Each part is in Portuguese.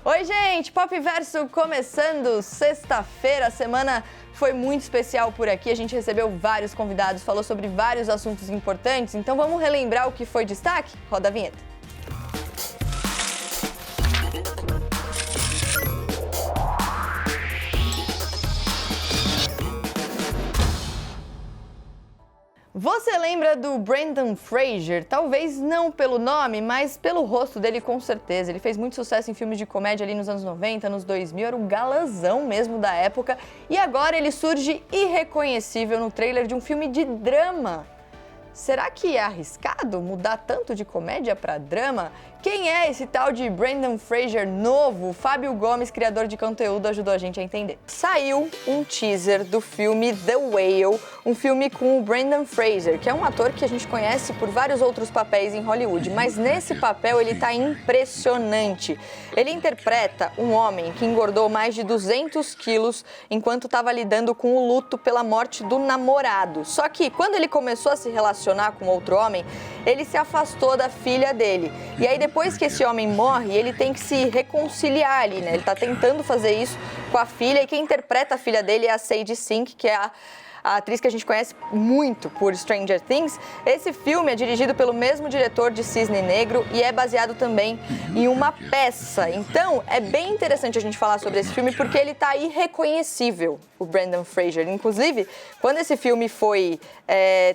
Oi, gente! Pop Verso começando sexta-feira. A semana foi muito especial por aqui. A gente recebeu vários convidados, falou sobre vários assuntos importantes. Então vamos relembrar o que foi destaque? Roda a vinheta. Você lembra do Brendan Fraser? Talvez não pelo nome, mas pelo rosto dele com certeza. Ele fez muito sucesso em filmes de comédia ali nos anos 90, anos 2000, era o galãzão mesmo da época. E agora ele surge irreconhecível no trailer de um filme de drama. Será que é arriscado mudar tanto de comédia para drama? Quem é esse tal de Brendan Fraser novo? O Fábio Gomes, criador de conteúdo, ajudou a gente a entender. Saiu um teaser do filme The Whale, um filme com o Brendan Fraser, que é um ator que a gente conhece por vários outros papéis em Hollywood, mas nesse papel ele tá impressionante. Ele interpreta um homem que engordou mais de 200 quilos enquanto estava lidando com o luto pela morte do namorado. Só que quando ele começou a se relacionar com outro homem, ele se afastou da filha dele. E aí depois que esse homem morre, ele tem que se reconciliar ali, né? Ele tá tentando fazer isso com a filha e quem interpreta a filha dele é a Sadie Sink, que é a atriz que a gente conhece muito por Stranger Things. Esse filme é dirigido pelo mesmo diretor de Cisne Negro e é baseado também em uma peça. Então, é bem interessante a gente falar sobre esse filme porque ele tá irreconhecível, o Brendan Fraser. Inclusive, quando esse filme foi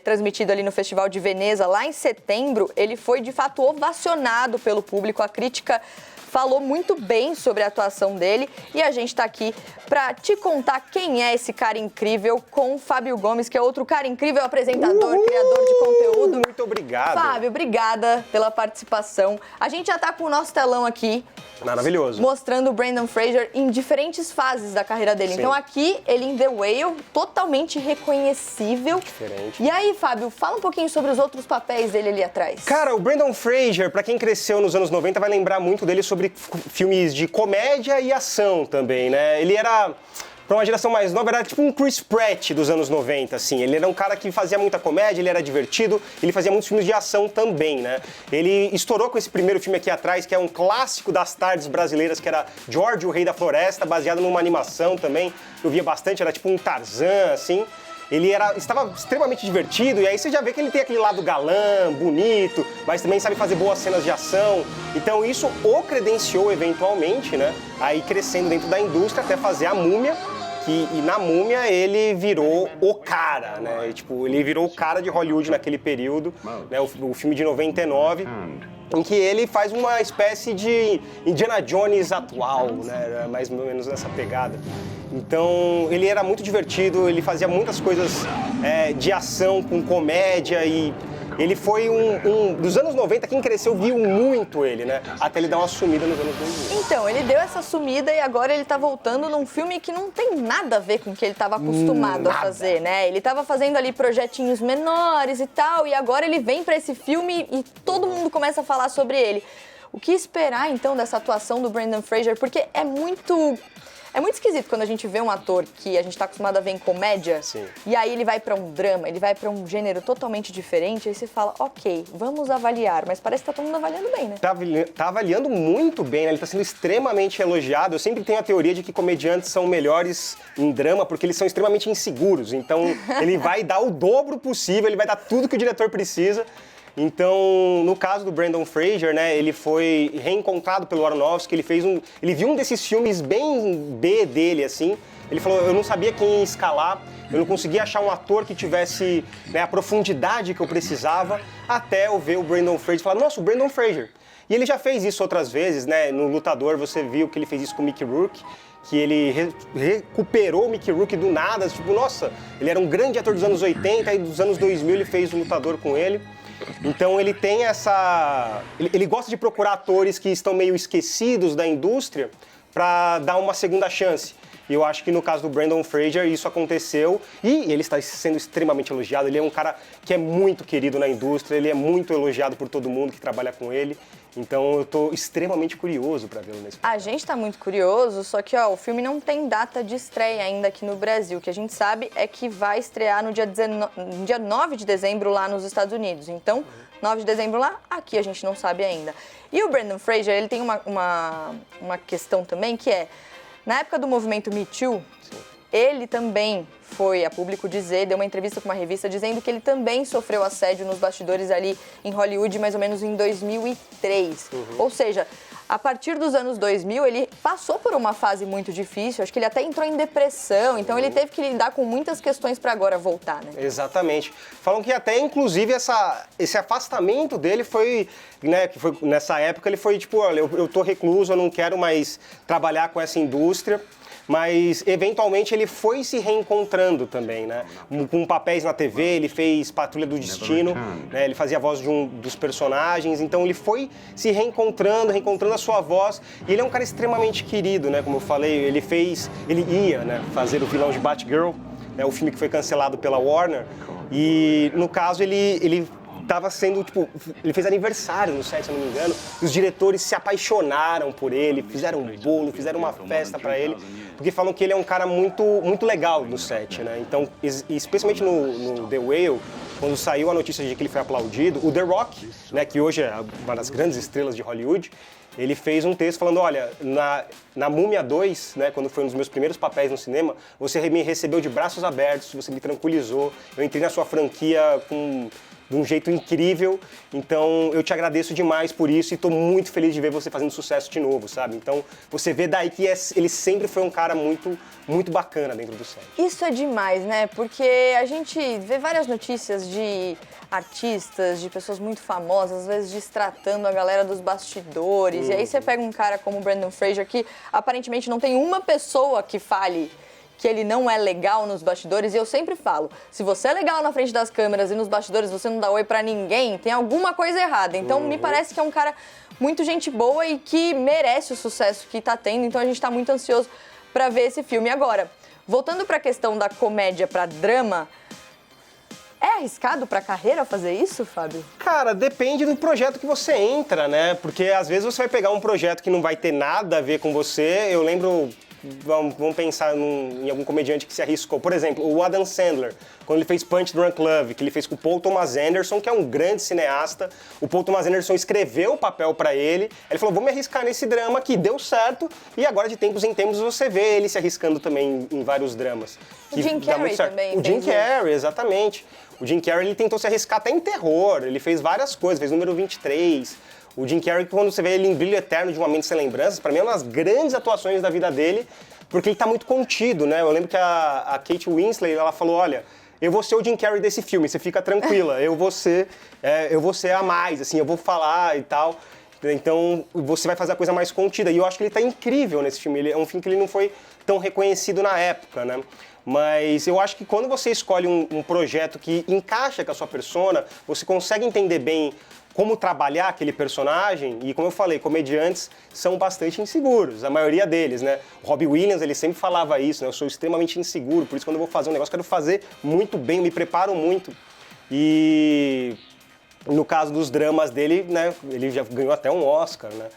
transmitido ali no Festival de Veneza, lá em setembro, ele foi de fato ovacionado pelo público. A crítica falou muito bem sobre a atuação dele e a gente tá aqui pra te contar quem é esse cara incrível com o Fábio Gomes, que é outro cara incrível, apresentador, criador de conteúdo. Muito obrigado. Fábio, obrigada pela participação. A gente já tá com o nosso telão aqui. Maravilhoso. Mostrando o Brendan Fraser em diferentes fases da carreira dele. Sim. Então aqui, ele em The Whale, totalmente reconhecível. Diferente. E aí, Fábio, fala um pouquinho sobre os outros papéis dele ali atrás. Cara, o Brendan Fraser, pra quem cresceu nos anos 90, vai lembrar muito dele sobre filmes de comédia e ação também, né? Ele era, pra uma geração mais nova, era tipo um Chris Pratt dos anos 90, assim. Ele era um cara que fazia muita comédia, ele era divertido, ele fazia muitos filmes de ação também, né? Ele estourou com esse primeiro filme aqui atrás, que é um clássico das tardes brasileiras, que era George, o Rei da Floresta, baseado numa animação também. Eu via bastante, era tipo um Tarzan, assim. Ele estava extremamente divertido, e aí você já vê que ele tem aquele lado galã, bonito, mas também sabe fazer boas cenas de ação. Então isso o credenciou eventualmente, né? Aí crescendo dentro da indústria até fazer a Múmia, e na Múmia ele virou o cara, né? E, tipo, ele virou o cara de Hollywood naquele período, né? O filme de 99. Em que ele faz uma espécie de Indiana Jones atual, né? Mais ou menos nessa pegada. Então, ele era muito divertido, ele fazia muitas coisas de ação com comédia e ele foi dos anos 90, quem cresceu viu muito ele, né? Até ele dar uma sumida nos anos 2000. Então, ele deu essa sumida e agora ele tá voltando num filme que não tem nada a ver com o que ele estava acostumado a fazer, né? Ele tava fazendo ali projetinhos menores e tal, e agora ele vem pra esse filme e todo mundo começa a falar sobre ele. O que esperar, então, dessa atuação do Brendan Fraser? Porque é muito esquisito quando a gente vê um ator que a gente tá acostumado a ver em comédia. Sim. E aí ele vai pra um drama, ele vai pra um gênero totalmente diferente, aí você fala, ok, vamos avaliar, mas parece que tá todo mundo avaliando bem, né? Tá avaliando muito bem, né? Ele tá sendo extremamente elogiado. Eu sempre tenho a teoria de que comediantes são melhores em drama porque eles são extremamente inseguros. Então ele vai dar o dobro possível, ele vai dar tudo que o diretor precisa. Então, no caso do Brendan Fraser, né, ele foi reencontrado pelo Aronofsky, ele viu um desses filmes bem B dele, assim, ele falou, eu não sabia quem ia escalar, eu não conseguia achar um ator que tivesse, né, a profundidade que eu precisava, até eu ver o Brendan Fraser e falar, nossa, o Brendan Fraser. E ele já fez isso outras vezes, né, no Lutador você viu que ele fez isso com o Mickey Rourke, que ele recuperou o Mickey Rourke do nada, tipo, nossa, ele era um grande ator dos anos 80 e dos anos 2000 ele fez o Lutador com ele. Então ele tem essa... Ele gosta de procurar atores que estão meio esquecidos da indústria para dar uma segunda chance. E eu acho que no caso do Brendan Fraser isso aconteceu e ele está sendo extremamente elogiado. Ele é um cara que é muito querido na indústria, ele é muito elogiado por todo mundo que trabalha com ele. Então eu tô extremamente curioso para vê-lo nesse filme. A gente tá muito curioso, só que ó, o filme não tem data de estreia ainda aqui no Brasil. O que a gente sabe é que vai estrear no dia 9 de dezembro lá nos Estados Unidos. Então 9 de dezembro lá, aqui a gente não sabe ainda. E o Brendan Fraser, ele tem uma questão também que é, na época do movimento Me Too, ele também foi a público dizer, deu uma entrevista com uma revista dizendo que ele também sofreu assédio nos bastidores ali em Hollywood, mais ou menos em 2003. Ou seja, a partir dos anos 2000, ele passou por uma fase muito difícil, acho que ele até entrou em depressão, então ele teve que lidar com muitas questões para agora voltar, né? Exatamente. Falam que até, inclusive, esse afastamento dele foi, né, que foi, nessa época ele foi tipo, olha, eu tô recluso, eu não quero mais trabalhar com essa indústria. Mas, eventualmente, ele foi se reencontrando também, né? Com papéis na TV, ele fez Patrulha do Destino, né? Ele fazia a voz de um dos personagens, então ele foi se reencontrando a sua voz. E ele é um cara extremamente querido, né? Como eu falei, ele ia, né, fazer o vilão de Batgirl, né? O filme que foi cancelado pela Warner. E, no caso, ele tava sendo, tipo, ele fez aniversário no set, se eu não me engano, e os diretores se apaixonaram por ele, fizeram um bolo, fizeram uma festa pra ele, porque falam que ele é um cara muito, muito legal no set, né? Então, especialmente no The Whale, quando saiu a notícia de que ele foi aplaudido, o The Rock, né, que hoje é uma das grandes estrelas de Hollywood, ele fez um texto falando, olha, na Múmia 2, né, quando foi um dos meus primeiros papéis no cinema, você me recebeu de braços abertos, você me tranquilizou, eu entrei na sua franquia de um jeito incrível, então eu te agradeço demais por isso e estou muito feliz de ver você fazendo sucesso de novo, sabe? Então você vê daí que ele sempre foi um cara muito, muito bacana dentro do set. Isso é demais, né? Porque a gente vê várias notícias de artistas, de pessoas muito famosas, às vezes destratando a galera dos bastidores, e aí você pega um cara como o Brendan Fraser que aparentemente não tem uma pessoa que fale que ele não é legal nos bastidores, e eu sempre falo, se você é legal na frente das câmeras e nos bastidores você não dá oi pra ninguém, tem alguma coisa errada. Então me parece que é um cara muito gente boa e que merece o sucesso que tá tendo, então a gente tá muito ansioso pra ver esse filme. Agora, voltando pra questão da comédia pra drama, é arriscado pra carreira fazer isso, Fábio? Cara, depende do projeto que você entra, né? Porque às vezes você vai pegar um projeto que não vai ter nada a ver com você. Eu lembro, vamos pensar em algum comediante que se arriscou. Por exemplo, o Adam Sandler, quando ele fez Punch Drunk Love, que ele fez com o Paul Thomas Anderson, que é um grande cineasta. O Paul Thomas Anderson escreveu o papel pra ele. Ele falou, vou me arriscar nesse drama que deu certo. E agora, de tempos em tempos, você vê ele se arriscando também em vários dramas. O Jim Carrey também. O Jim Carrey, exatamente. O Jim Carrey, ele tentou se arriscar até em terror. Ele fez várias coisas, fez Número 23. O Jim Carrey, quando você vê ele em Brilho Eterno de Uma Mente Sem Lembranças, pra mim é uma das grandes atuações da vida dele, porque ele tá muito contido, né? Eu lembro que a Kate Winslet, ela falou, olha, eu vou ser o Jim Carrey desse filme, você fica tranquila, eu vou ser a mais, assim, eu vou falar e tal. Então, você vai fazer a coisa mais contida. E eu acho que ele tá incrível nesse filme. Ele é um filme que ele não foi tão reconhecido na época, né? Mas eu acho que quando você escolhe um projeto que encaixa com a sua persona, você consegue entender bem como trabalhar aquele personagem, e como eu falei, comediantes são bastante inseguros, a maioria deles, né? O Robbie Williams, ele sempre falava isso, né? Eu sou extremamente inseguro, por isso quando eu vou fazer um negócio, eu quero fazer muito bem, eu me preparo muito. E no caso dos dramas dele, né, ele já ganhou até um Oscar, né?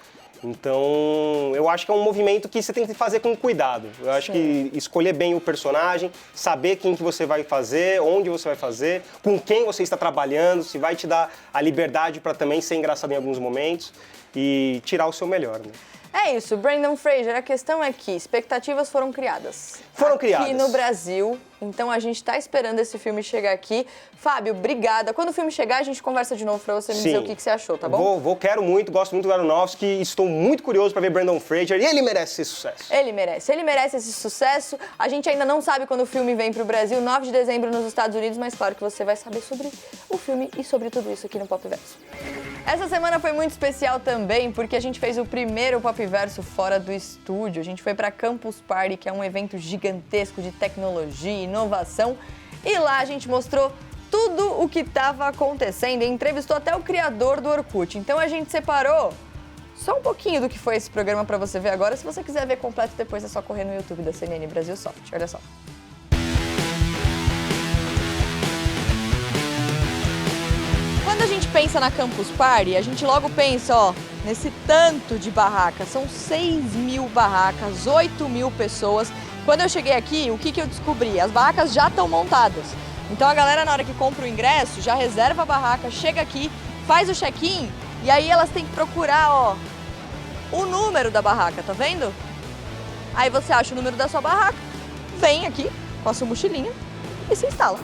Então, eu acho que é um movimento que você tem que fazer com cuidado. Eu acho que escolher bem o personagem, saber quem que você vai fazer, onde você vai fazer, com quem você está trabalhando, se vai te dar a liberdade para também ser engraçado em alguns momentos e tirar o seu melhor, né? É isso, Brendan Fraser, a questão é que expectativas foram criadas. Foram criadas. Aqui no Brasil, então a gente tá esperando esse filme chegar aqui. Fábio, obrigada. Quando o filme chegar, a gente conversa de novo pra você me dizer o que você achou, tá bom? Quero muito, gosto muito do Aronofsky, estou muito curioso pra ver Brendan Fraser e ele merece esse sucesso. Ele merece esse sucesso. A gente ainda não sabe quando o filme vem pro Brasil, 9 de dezembro nos Estados Unidos, mas claro que você vai saber sobre o filme e sobre tudo isso aqui no Pop Verso. Essa semana foi muito especial também, porque a gente fez o primeiro Pop Verso fora do estúdio. A gente foi para Campus Party, que é um evento gigantesco de tecnologia e inovação. E lá a gente mostrou tudo o que estava acontecendo e entrevistou até o criador do Orkut. Então a gente separou só um pouquinho do que foi esse programa para você ver agora. Se você quiser ver completo depois, é só correr no YouTube da CNN Brasil Soft. Olha só. Quando a gente pensa na Campus Party, a gente logo pensa, ó, nesse tanto de barracas. São 6.000 barracas, 8.000 pessoas. Quando eu cheguei aqui, o que eu descobri? As barracas já estão montadas. Então a galera, na hora que compra o ingresso, já reserva a barraca, chega aqui, faz o check-in e aí elas têm que procurar, ó, o número da barraca, tá vendo? Aí você acha o número da sua barraca, vem aqui com a sua mochilinha e se instala.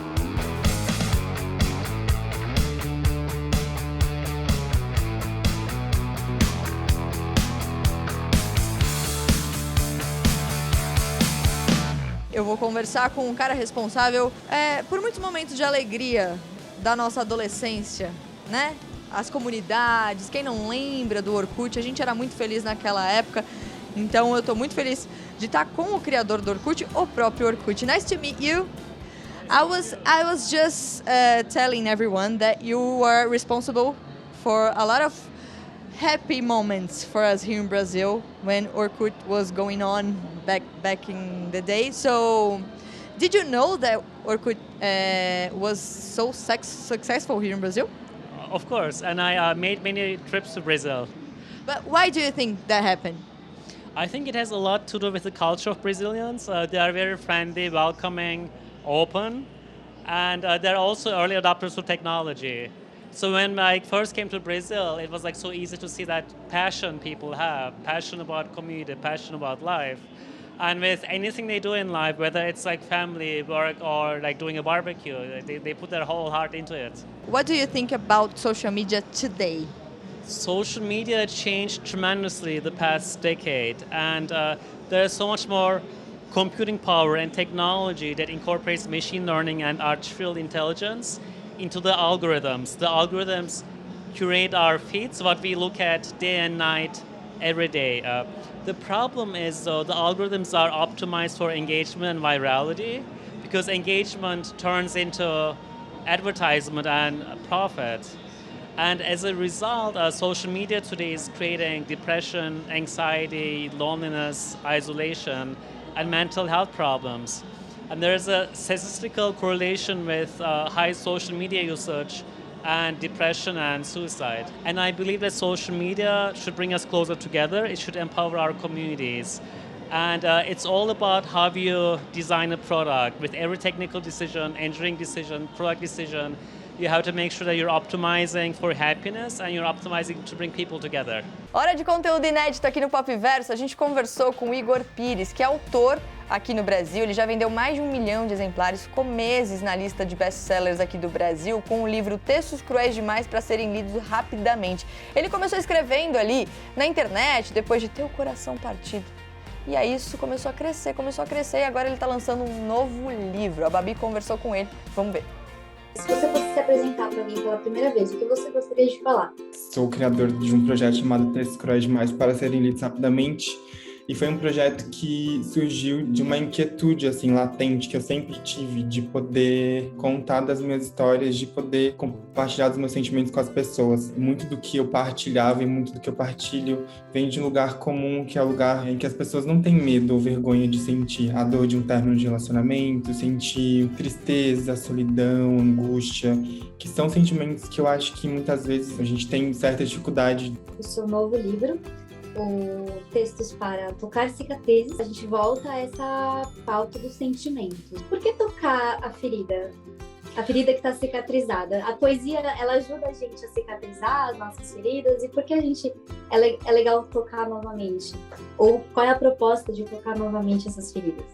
Eu vou conversar com um cara responsável por muitos momentos de alegria da nossa adolescência, né? As comunidades, quem não lembra do Orkut, a gente era muito feliz naquela época, então eu tô muito feliz de estar com o criador do Orkut, o próprio Orkut. Nice to meet you. I was just telling everyone that you were responsible for a lot of happy moments for us here in Brazil when Orkut was going on back in the day. So, did you know that Orkut was so successful here in Brazil? Of course, and I made many trips to Brazil. But why do you think that happened? I think it has a lot to do with the culture of Brazilians. They are very friendly, welcoming, open, and they're also early adopters to technology. So when I first came to Brazil, it was like so easy to see that passion people have, passion about community, passion about life. And with anything they do in life, whether it's like family work or like doing a barbecue, they put their whole heart into it. What do you think about social media today? Social media changed tremendously the past decade, and there's so much more computing power and technology that incorporates machine learning and artificial intelligence into the algorithms. The algorithms curate our feeds, what we look at day and night, every day. The problem is, though, the algorithms are optimized for engagement and virality, because engagement turns into advertisement and profit. And as a result, social media today is creating depression, anxiety, loneliness, isolation, and mental health problems. And there's a statistical correlation with high social media usage and depression and suicide. And I believe that social media should bring us closer together. It should empower our communities. And it's all about how you design a product. With every technical decision, engineering decision, product decision, you have to make sure that you're optimizing for happiness and you're optimizing to bring people together. Hora de conteúdo inédito aqui no Pop Verso. A gente conversou com o Igor Pires, que é autor aqui no Brasil. Ele já vendeu mais de 1 milhão de exemplares, ficou meses na lista de best-sellers aqui do Brasil, com o livro Textos Cruéis Demais para Serem Lidos Rapidamente. Ele começou escrevendo ali na internet, depois de ter o coração partido. E aí isso começou a crescer e agora ele está lançando um novo livro. A Babi conversou com ele, vamos ver. Se você fosse se apresentar para alguém pela primeira vez, o que você gostaria de falar? Sou o criador de um projeto chamado Textos Cruéis Demais para Serem Lidos Rapidamente. E foi um projeto que surgiu de uma inquietude, assim, latente, que eu sempre tive de poder contar das minhas histórias, de poder compartilhar dos meus sentimentos com as pessoas. Muito do que eu partilhava e muito do que eu partilho vem de um lugar comum, que é o lugar em que as pessoas não têm medo ou vergonha de sentir a dor de um término de relacionamento, sentir tristeza, solidão, angústia, que são sentimentos que eu acho que muitas vezes a gente tem certa dificuldade. O seu novo livro, o Textos para Tocar Cicatrizes, a gente volta a essa pauta dos sentimentos. Por que tocar a ferida? A ferida que está cicatrizada. A poesia, ela ajuda a gente a cicatrizar as nossas feridas. E por que é legal tocar novamente? Ou qual é a proposta de tocar novamente essas feridas?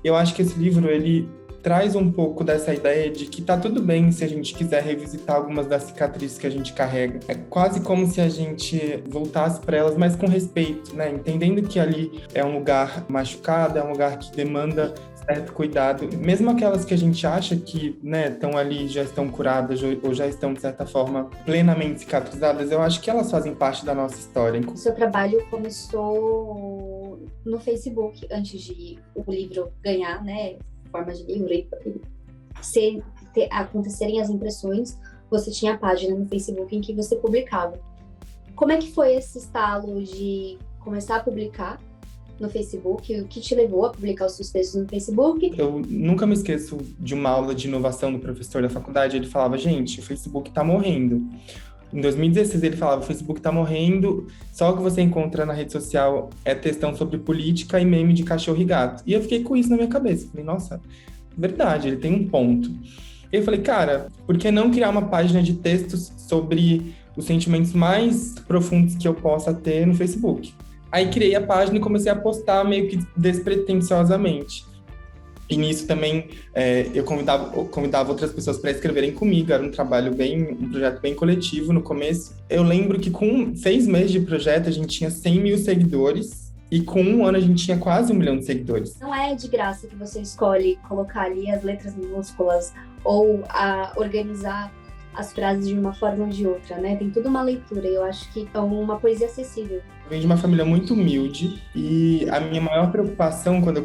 Eu acho que esse livro, ele traz um pouco dessa ideia de que tá tudo bem se a gente quiser revisitar algumas das cicatrizes que a gente carrega. É quase como se a gente voltasse para elas, mas com respeito, né? Entendendo que ali é um lugar machucado, é um lugar que demanda certo cuidado. Mesmo aquelas que a gente acha que, né, estão ali, já estão curadas ou já estão, de certa forma, plenamente cicatrizadas, eu acho que elas fazem parte da nossa história. O seu trabalho começou no Facebook, antes de o livro ganhar, né, forma de livro e acontecerem as impressões, você tinha a página no Facebook em que você publicava. Como é que foi esse estalo de começar a publicar no Facebook? O que te levou a publicar os seus textos no Facebook? Eu nunca me esqueço de uma aula de inovação do professor da faculdade. Ele falava, gente, o Facebook tá morrendo. Em 2016 ele falava, o Facebook tá morrendo, só o que você encontra na rede social é textão sobre política e meme de cachorro e gato. E eu fiquei com isso na minha cabeça. Falei, nossa, verdade, ele tem um ponto. E eu falei, cara, por que não criar uma página de textos sobre os sentimentos mais profundos que eu possa ter no Facebook. Aí criei a página e comecei a postar meio que despretensiosamente. E nisso também eu convidava outras pessoas para escreverem comigo. Era um projeto bem coletivo no começo. Eu lembro que com 6 meses de projeto a gente tinha 100 mil seguidores e com 1 ano a gente tinha quase 1 milhão de seguidores. Não é de graça que você escolhe colocar ali as letras minúsculas ou organizar as frases de uma forma ou de outra, né? Tem toda uma leitura e eu acho que é uma poesia acessível. Eu venho de uma família muito humilde e a minha maior preocupação quando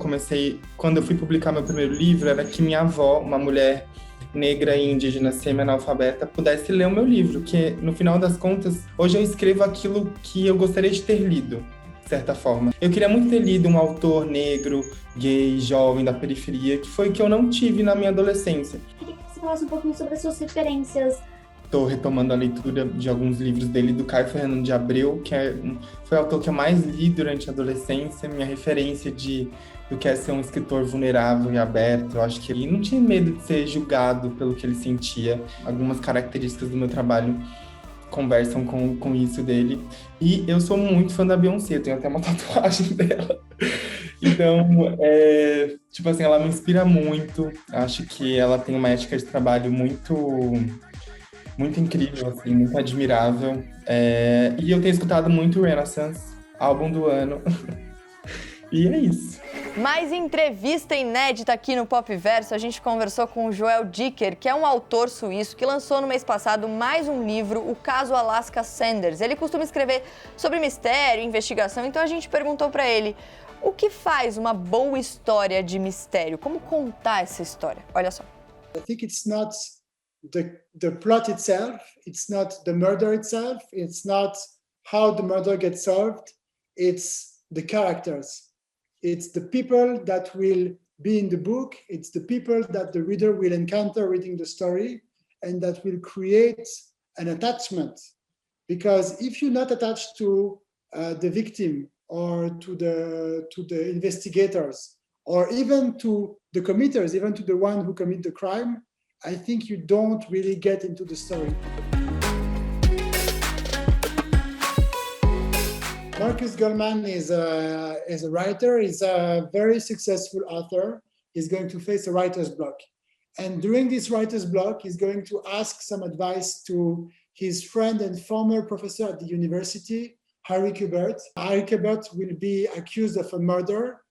eu fui publicar meu primeiro livro era que minha avó, uma mulher negra e indígena semi-analfabeta, pudesse ler o meu livro, que no final das contas, hoje eu escrevo aquilo que eu gostaria de ter lido, de certa forma. Eu queria muito ter lido um autor negro, gay, jovem, da periferia, que foi o que eu não tive na minha adolescência. Queria que você falasse um pouquinho sobre as suas referências. Estou retomando a leitura de alguns livros dele, do Caio Fernando de Abreu, que foi o autor que eu mais li durante a adolescência, minha referência do que é ser um escritor vulnerável e aberto. Eu acho que ele não tinha medo de ser julgado pelo que ele sentia. Algumas características do meu trabalho conversam com isso dele. E eu sou muito fã da Beyoncé, eu tenho até uma tatuagem dela. Então, tipo assim, ela me inspira muito. Acho que ela tem uma ética de trabalho muito incrível, assim, muito admirável. E eu tenho escutado muito Renaissance, álbum do ano. E é isso. Mais entrevista inédita aqui no Pop Verso. A gente conversou com o Joel Dicker, que é um autor suíço que lançou no mês passado mais um livro, O Caso Alaska Sanders. Ele costuma escrever sobre mistério, investigação, então a gente perguntou para ele o que faz uma boa história de mistério, como contar essa história. Olha só. I think it's not the plot itself, it's not the murder itself, it's not how the murder gets solved, it's the characters. It's the people that will be in the book, it's the people that the reader will encounter reading the story and that will create an attachment. Because if you're not attached to the victim or to the investigators or even to the committers, even to the one who commit the crime, I think you don't really get into the story. Marcus Goldman is a writer, he's a very successful author. He's going to face a writer's block. And during this writer's block, he's going to ask some advice to his friend and former professor at the university, Harry Kubert. Harry Kubert will be accused of a murder,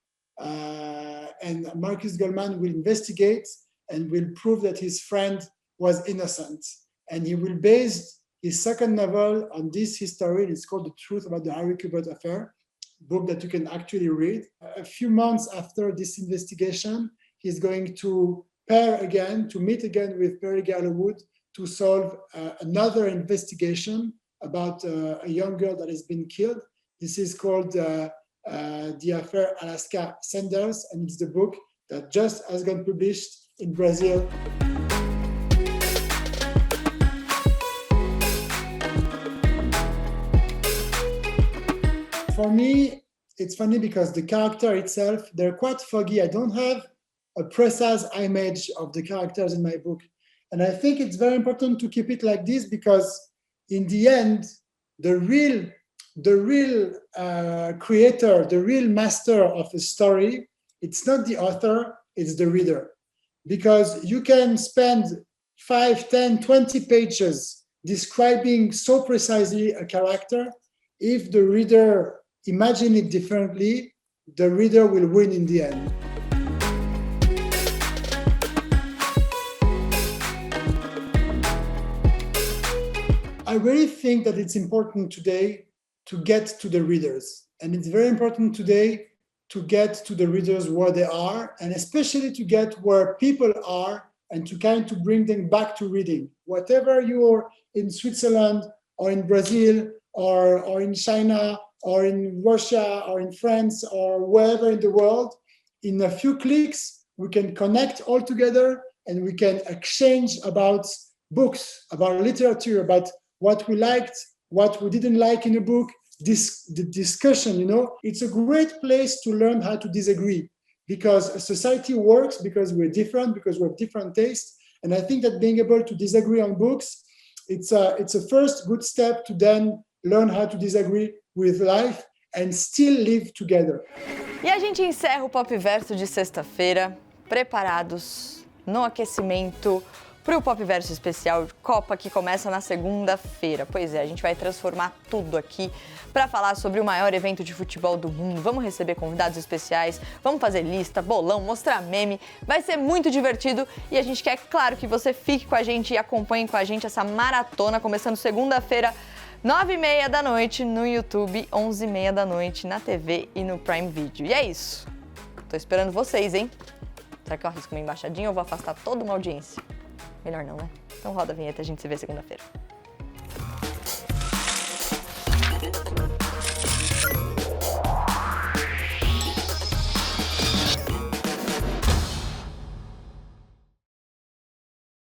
and Marcus Goldman will investigate and will prove that his friend was innocent. And he will base his second novel on this history. It's called The Truth About the Harry Kubert Affair, book that you can actually read. A few months after this investigation, he's going to meet again with Perry Gallowwood to solve another investigation about a young girl that has been killed. This is called the Affair Alaska Sanders, and it's the book that just has gotten published in Brazil. For me, it's funny because the character itself, they're quite foggy. I don't have a precise image of the characters in my book. And I think it's very important to keep it like this because in the end, the real creator, the real master of a story, it's not the author, it's the reader. Because you can spend 5, 10, 20 pages describing so precisely a character. If the reader imagine it differently, the reader will win in the end. I really think that it's important today to get to the readers. And it's very important today to get to the readers where they are, and especially to get where people are and to kind of bring them back to reading. Whatever you're in Switzerland or in Brazil or in China or in Russia or in France or wherever in the world, in a few clicks, we can connect all together and we can exchange about books, about literature, about what we liked, what we didn't like in a book, the discussion, it's a great place to learn how to disagree because a society works because we're different, because we have different tastes. And I think that being able to disagree on books it's a first good step to then learn how to disagree with life and still live together. E a gente encerra o Pop Verso de sexta-feira, preparados no aquecimento para o Pop Verso especial de Copa que começa na segunda-feira. Pois é, a gente vai transformar tudo aqui para falar sobre o maior evento de futebol do mundo. Vamos receber convidados especiais, vamos fazer lista, bolão, mostrar meme. Vai ser muito divertido e a gente quer, claro, que você fique com a gente e acompanhe com a gente essa maratona, começando segunda-feira, 9h30 da noite no YouTube, 11h30 da noite na TV e no Prime Video. E é isso. Tô esperando vocês, hein? Será que eu arrisco uma embaixadinha ou vou afastar toda uma audiência? Melhor não, né? Então roda a vinheta e a gente se vê segunda-feira.